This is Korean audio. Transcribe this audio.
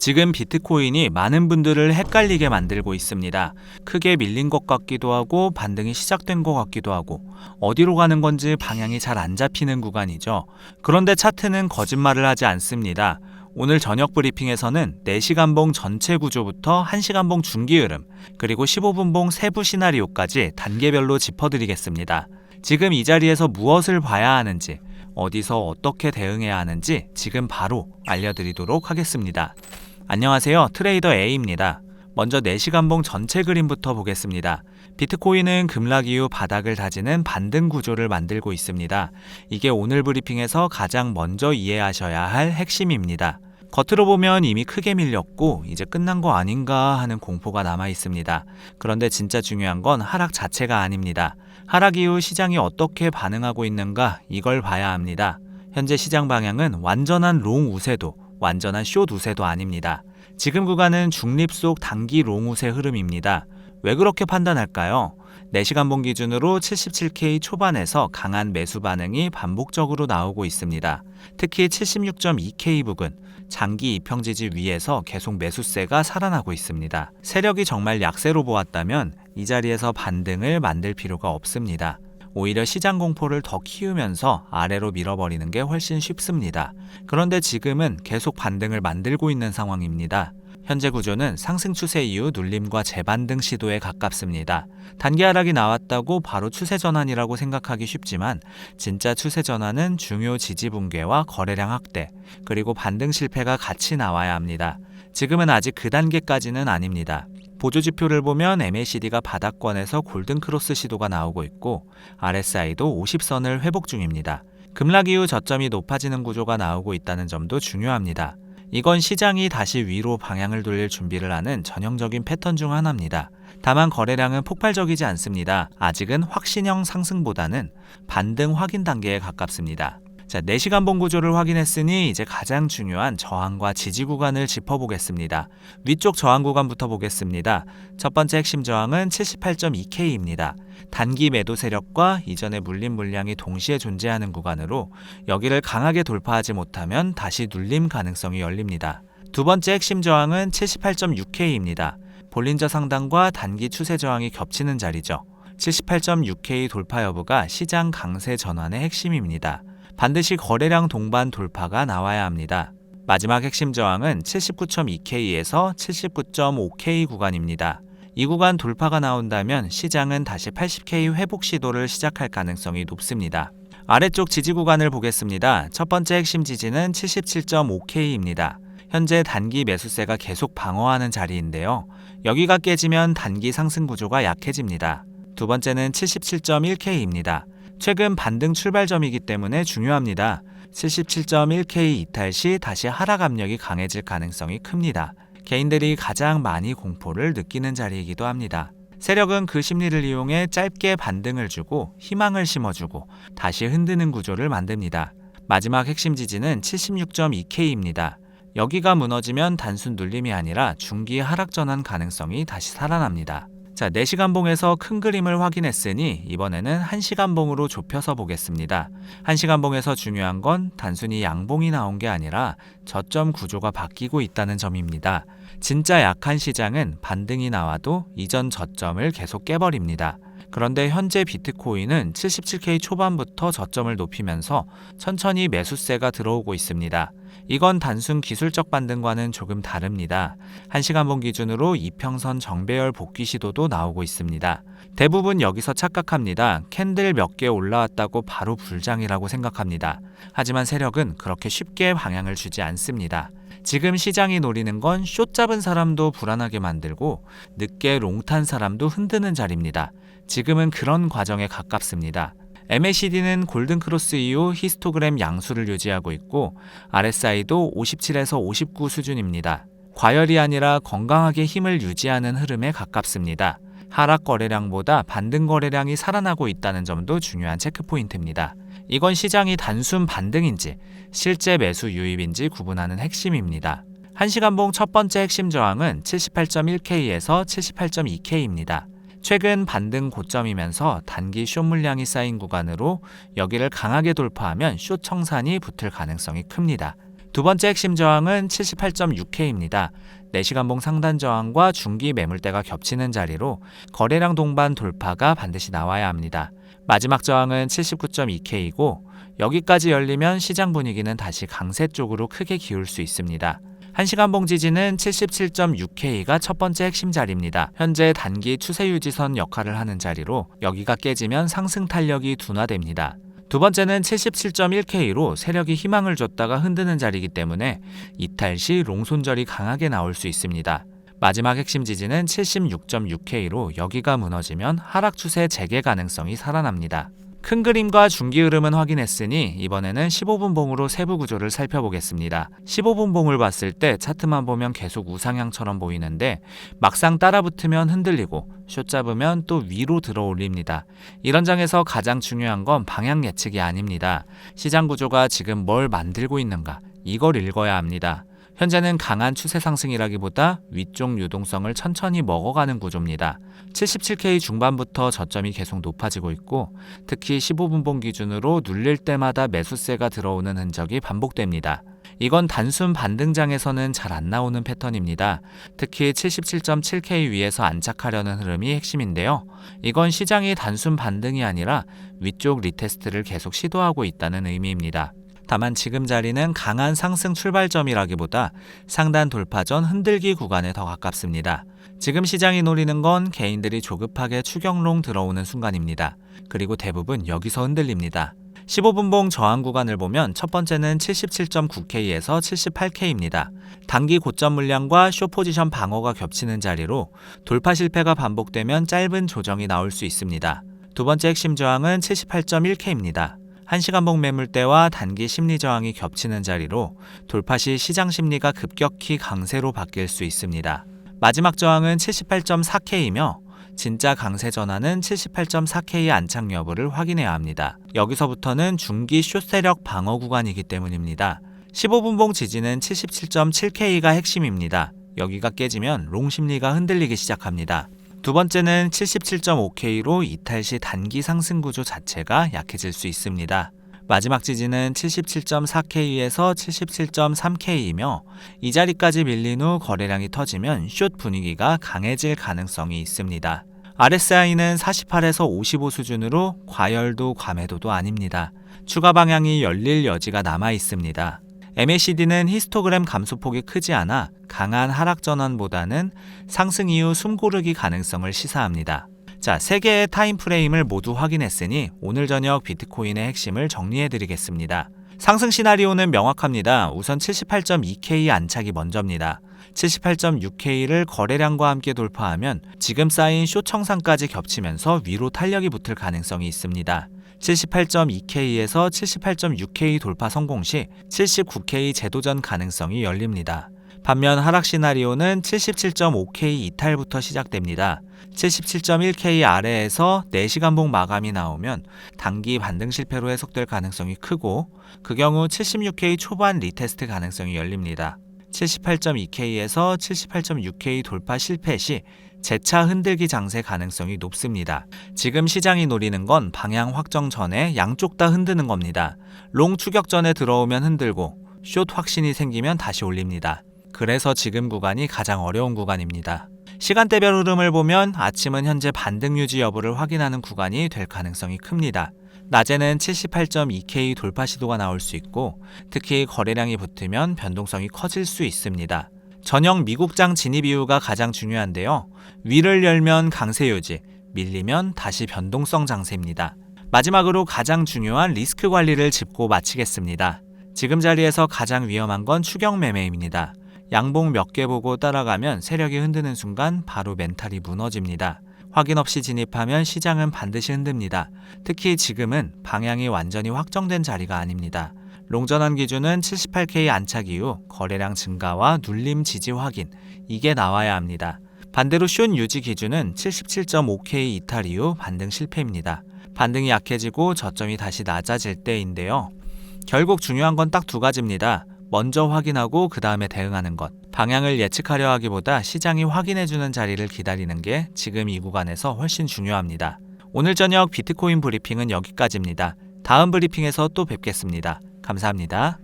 지금 비트코인이 많은 분들을 헷갈리게 만들고 있습니다. 크게 밀린 것 같기도 하고 반등이 시작된 것 같기도 하고 어디로 가는 건지 방향이 잘 안 잡히는 구간이죠. 그런데 차트는 거짓말을 하지 않습니다. 오늘 저녁 브리핑에서는 4시간봉 전체 구조부터 1시간봉 중기 흐름, 그리고 15분봉 세부 시나리오까지 단계별로 짚어드리겠습니다. 지금 이 자리에서 무엇을 봐야 하는지, 어디서 어떻게 대응해야 하는지 지금 바로 알려드리도록 하겠습니다. 안녕하세요. 트레이더 A입니다. 먼저 4시간봉 전체 그림부터 보겠습니다. 비트코인은 급락 이후 바닥을 다지는 반등 구조를 만들고 있습니다. 이게 오늘 브리핑에서 가장 먼저 이해하셔야 할 핵심입니다. 겉으로 보면 이미 크게 밀렸고 이제 끝난 거 아닌가 하는 공포가 남아 있습니다. 그런데 진짜 중요한 건 하락 자체가 아닙니다. 하락 이후 시장이 어떻게 반응하고 있는가, 이걸 봐야 합니다. 현재 시장 방향은 완전한 롱 우세도, 완전한 숏 우세도 아닙니다. 지금 구간은 중립 속 단기 롱 우세 흐름입니다. 왜 그렇게 판단할까요? 4시간봉 기준으로 77K 초반에서 강한 매수 반응이 반복적으로 나오고 있습니다. 특히 76.2K 부근, 장기 이평 지지 위에서 계속 매수세가 살아나고 있습니다. 세력이 정말 약세로 보았다면 이 자리에서 반등을 만들 필요가 없습니다. 오히려 시장 공포를 더 키우면서 아래로 밀어버리는 게 훨씬 쉽습니다. 그런데 지금은 계속 반등을 만들고 있는 상황입니다. 현재 구조는 상승 추세 이후 눌림과 재반등 시도에 가깝습니다. 단기 하락이 나왔다고 바로 추세 전환이라고 생각하기 쉽지만 진짜 추세 전환은 중요 지지 붕괴와 거래량 확대, 그리고 반등 실패가 같이 나와야 합니다. 지금은 아직 그 단계까지는 아닙니다. 보조지표를 보면 MACD가 바닥권에서 골든크로스 시도가 나오고 있고 RSI도 50선을 회복 중입니다. 급락 이후 저점이 높아지는 구조가 나오고 있다는 점도 중요합니다. 이건 시장이 다시 위로 방향을 돌릴 준비를 하는 전형적인 패턴 중 하나입니다. 다만 거래량은 폭발적이지 않습니다. 아직은 확신형 상승보다는 반등 확인 단계에 가깝습니다. 4시간봉 구조를 확인했으니 이제 가장 중요한 저항과 지지 구간을 짚어보겠습니다. 위쪽 저항 구간부터 보겠습니다. 첫 번째 핵심 저항은 78.2K입니다. 단기 매도 세력과 이전의 물림 물량이 동시에 존재하는 구간으로 여기를 강하게 돌파하지 못하면 다시 눌림 가능성이 열립니다. 두 번째 핵심 저항은 78.6K입니다. 볼린저 상단과 단기 추세 저항이 겹치는 자리죠. 78.6K 돌파 여부가 시장 강세 전환의 핵심입니다. 반드시 거래량 동반 돌파가 나와야 합니다. 마지막 핵심 저항은 79.2K에서 79.5K 구간입니다. 이 구간 돌파가 나온다면 시장은 다시 80K 회복 시도를 시작할 가능성이 높습니다. 아래쪽 지지 구간을 보겠습니다. 첫 번째 핵심 지지는 77.5K입니다. 현재 단기 매수세가 계속 방어하는 자리인데요. 여기가 깨지면 단기 상승 구조가 약해집니다. 두 번째는 77.1K입니다. 최근 반등 출발점이기 때문에 중요합니다. 77.1K 이탈 시 다시 하락 압력이 강해질 가능성이 큽니다. 개인들이 가장 많이 공포를 느끼는 자리이기도 합니다. 세력은 그 심리를 이용해 짧게 반등을 주고 희망을 심어주고 다시 흔드는 구조를 만듭니다. 마지막 핵심 지지는 76.2K입니다. 여기가 무너지면 단순 눌림이 아니라 중기 하락 전환 가능성이 다시 살아납니다. 4시간봉에서 큰 그림을 확인했으니 이번에는 1시간봉으로 좁혀서 보겠습니다. 1시간봉에서 중요한 건 단순히 양봉이 나온 게 아니라 저점 구조가 바뀌고 있다는 점입니다. 진짜 약한 시장은 반등이 나와도 이전 저점을 계속 깨버립니다. 그런데 현재 비트코인은 77K 초반부터 저점을 높이면서 천천히 매수세가 들어오고 있습니다. 이건 단순 기술적 반등과는 조금 다릅니다. 1시간봉 기준으로 이평선 정배열 복귀 시도도 나오고 있습니다. 대부분 여기서 착각합니다. 캔들 몇 개 올라왔다고 바로 불장이라고 생각합니다. 하지만 세력은 그렇게 쉽게 방향을 주지 않습니다. 지금 시장이 노리는 건 숏 잡은 사람도 불안하게 만들고 늦게 롱탄 사람도 흔드는 자리입니다. 지금은 그런 과정에 가깝습니다. MACD는 골든크로스 이후 히스토그램 양수를 유지하고 있고 RSI도 57에서 59 수준입니다. 과열이 아니라 건강하게 힘을 유지하는 흐름에 가깝습니다. 하락 거래량보다 반등 거래량이 살아나고 있다는 점도 중요한 체크포인트입니다. 이건 시장이 단순 반등인지 실제 매수 유입인지 구분하는 핵심입니다. 1시간봉 첫 번째 핵심 저항은 78.1K에서 78.2K입니다. 최근 반등 고점이면서 단기 숏 물량이 쌓인 구간으로 여기를 강하게 돌파하면 숏 청산이 붙을 가능성이 큽니다. 두 번째 핵심 저항은 78.6K입니다. 4시간봉 상단 저항과 중기 매물대가 겹치는 자리로 거래량 동반 돌파가 반드시 나와야 합니다. 마지막 저항은 79.2K이고 여기까지 열리면 시장 분위기는 다시 강세 쪽으로 크게 기울 수 있습니다. 1시간봉 지지는 77.6K가 첫 번째 핵심 자리입니다. 현재 단기 추세 유지선 역할을 하는 자리로 여기가 깨지면 상승 탄력이 둔화됩니다. 두 번째는 77.1K로 세력이 희망을 줬다가 흔드는 자리이기 때문에 이탈 시 롱손절이 강하게 나올 수 있습니다. 마지막 핵심 지지는 76.6K로 여기가 무너지면 하락 추세 재개 가능성이 살아납니다. 큰 그림과 중기 흐름은 확인했으니 이번에는 15분 봉으로 세부 구조를 살펴보겠습니다. 15분 봉을 봤을 때 차트만 보면 계속 우상향처럼 보이는데 막상 따라붙으면 흔들리고 숏 잡으면 또 위로 들어 올립니다. 이런 장에서 가장 중요한 건 방향 예측이 아닙니다. 시장 구조가 지금 뭘 만들고 있는가 이걸 읽어야 합니다. 현재는 강한 추세 상승이라기보다 위쪽 유동성을 천천히 먹어가는 구조입니다. 77K 중반부터 저점이 계속 높아지고 있고 특히 15분 봉 기준으로 눌릴 때마다 매수세가 들어오는 흔적이 반복됩니다. 이건 단순 반등장에서는 잘 안 나오는 패턴입니다. 특히 77.7K 위에서 안착하려는 흐름이 핵심인데요. 이건 시장이 단순 반등이 아니라 위쪽 리테스트를 계속 시도하고 있다는 의미입니다. 다만 지금 자리는 강한 상승 출발점이라기보다 상단 돌파 전 흔들기 구간에 더 가깝습니다. 지금 시장이 노리는 건 개인들이 조급하게 추격롱 들어오는 순간입니다. 그리고 대부분 여기서 흔들립니다. 15분 봉 저항 구간을 보면 첫 번째는 77.9K에서 78K입니다. 단기 고점 물량과 숏 포지션 방어가 겹치는 자리로 돌파 실패가 반복되면 짧은 조정이 나올 수 있습니다. 두 번째 핵심 저항은 78.1K입니다. 1시간봉 매물대와 단기 심리 저항이 겹치는 자리로 돌파 시 시장 심리가 급격히 강세로 바뀔 수 있습니다. 마지막 저항은 78.4K이며 진짜 강세 전환은 78.4K의 안착 여부를 확인해야 합니다. 여기서부터는 중기 숏 세력 방어 구간이기 때문입니다. 15분 봉 지지는 77.7K가 핵심입니다. 여기가 깨지면 롱 심리가 흔들리기 시작합니다. 두 번째는 77.5K로 이탈 시 단기 상승 구조 자체가 약해질 수 있습니다. 마지막 지지는 77.4K에서 77.3K이며 이 자리까지 밀린 후 거래량이 터지면 숏 분위기가 강해질 가능성이 있습니다. RSI는 48에서 55 수준으로 과열도 과매도도 아닙니다. 추가 방향이 열릴 여지가 남아 있습니다. MACD는 히스토그램 감소폭이 크지 않아 강한 하락 전환보다는 상승 이후 숨고르기 가능성을 시사합니다. 자, 3개의 타임프레임을 모두 확인했으니 오늘 저녁 비트코인의 핵심을 정리해드리겠습니다. 상승 시나리오는 명확합니다. 우선 78.2K 안착이 먼저입니다. 78.6K를 거래량과 함께 돌파하면 지금 쌓인 숏 청산까지 겹치면서 위로 탄력이 붙을 가능성이 있습니다. 78.2K에서 78.6K 돌파 성공 시 79K 재도전 가능성이 열립니다. 반면 하락 시나리오는 77.5K 이탈부터 시작됩니다. 77.1K 아래에서 4시간봉 마감이 나오면 단기 반등 실패로 해석될 가능성이 크고 그 경우 76K 초반 리테스트 가능성이 열립니다. 78.2K에서 78.6K 돌파 실패 시 재차 흔들기 장세 가능성이 높습니다. 지금 시장이 노리는 건 방향 확정 전에 양쪽 다 흔드는 겁니다. 롱 추격 전에 들어오면 흔들고 숏 확신이 생기면 다시 올립니다. 그래서 지금 구간이 가장 어려운 구간입니다. 시간대별 흐름을 보면 아침은 현재 반등 유지 여부를 확인하는 구간이 될 가능성이 큽니다. 낮에는 78.2K 돌파 시도가 나올 수 있고 특히 거래량이 붙으면 변동성이 커질 수 있습니다. 저녁 미국장 진입 이유가 가장 중요한데요. 위를 열면 강세 유지, 밀리면 다시 변동성 장세입니다. 마지막으로 가장 중요한 리스크 관리를 짚고 마치겠습니다. 지금 자리에서 가장 위험한 건 추격 매매입니다. 양봉 몇 개 보고 따라가면 세력이 흔드는 순간 바로 멘탈이 무너집니다. 확인 없이 진입하면 시장은 반드시 흔듭니다. 특히 지금은 방향이 완전히 확정된 자리가 아닙니다. 롱전환 기준은 78K 안착 이후 거래량 증가와 눌림 지지 확인, 이게 나와야 합니다. 반대로 숏 유지 기준은 77.5K 이탈 이후 반등 실패입니다. 반등이 약해지고 저점이 다시 낮아질 때인데요. 결국 중요한 건 딱 두 가지입니다. 먼저 확인하고 그 다음에 대응하는 것. 방향을 예측하려 하기보다 시장이 확인해주는 자리를 기다리는 게 지금 이 구간에서 훨씬 중요합니다. 오늘 저녁 비트코인 브리핑은 여기까지입니다. 다음 브리핑에서 또 뵙겠습니다. 감사합니다.